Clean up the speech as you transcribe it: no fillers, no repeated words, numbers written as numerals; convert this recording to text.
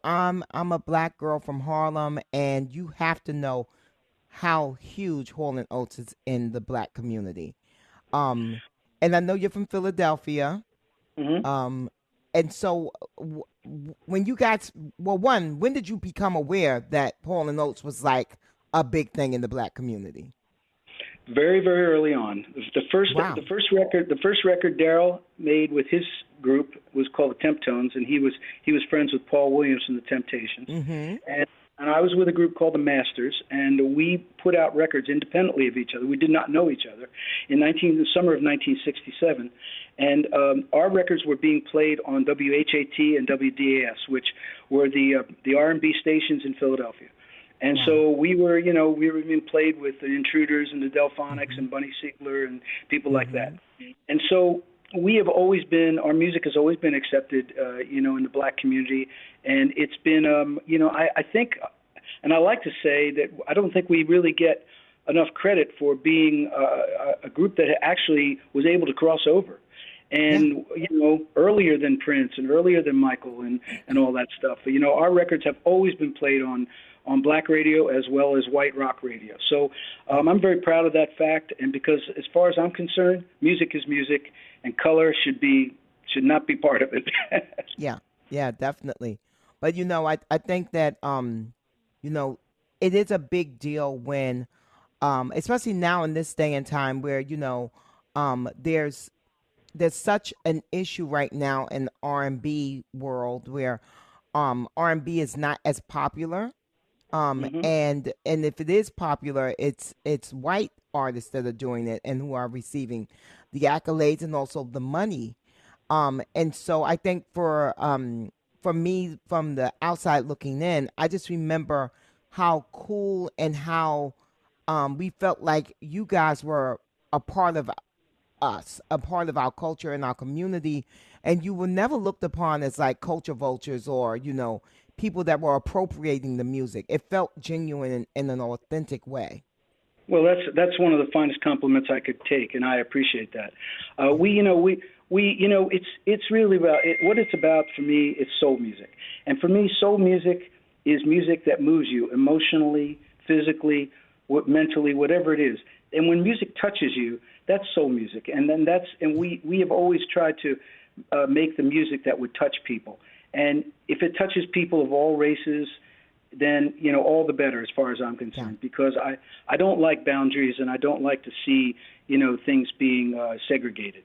I'm a black girl from Harlem, and you have to know how huge Hall and Oates is in the black community. Um, and I know you're from Philadelphia. Hmm. Um, and so when you guys, well, one, when did you become aware that Hall and Oates was like a big thing in the black community? Very, very early on. The Wow. first record Daryl made with his group was called the Temptones, and he was friends with Paul Williams from the Temptations, Mm-hmm. and I was with a group called the Masters, and we put out records independently of each other. We did not know each other the summer of 1967, and our records were being played on WHAT and WDAS, which were the R&B stations in Philadelphia. And Wow. so we were being played with the Intruders and the Delphonics Mm-hmm. and Bunny Siegler and people like that. Mm-hmm. And so our music has always been accepted, in the black community, and it's been, I think, and I like to say that I don't think we really get enough credit for being a group that actually was able to cross over. Yeah. And earlier than Prince and earlier than Michael and all that stuff. Our records have always been played on black radio as well as white rock radio. So I'm very proud of that fact. And because as far as I'm concerned, music is music, and color should not be part of it. Yeah, yeah, definitely. But I think that you know, it is a big deal when especially now in this day and time where, there's such an issue right now in the R&B world where R&B is not as popular. Hmm. And if it is popular, it's white artists that are doing it and who are receiving the accolades and also the money. And so I think for me from the outside looking in, I just remember how cool and how we felt like you guys were a part of us, a part of our culture and our community, and you were never looked upon as like culture vultures or, people that were appropriating the music. It felt genuine in an authentic way. Well, that's one of the finest compliments I could take, and I appreciate that. Yeah. It's really what it's about for me. It's soul music, and for me, soul music is music that moves you emotionally, physically, mentally, whatever it is. And when music touches you, that's soul music, and we have always tried to make the music that would touch people. And if it touches people of all races, then all the better as far as I'm Yeah. concerned, because I don't like boundaries, and I don't like to see things being segregated.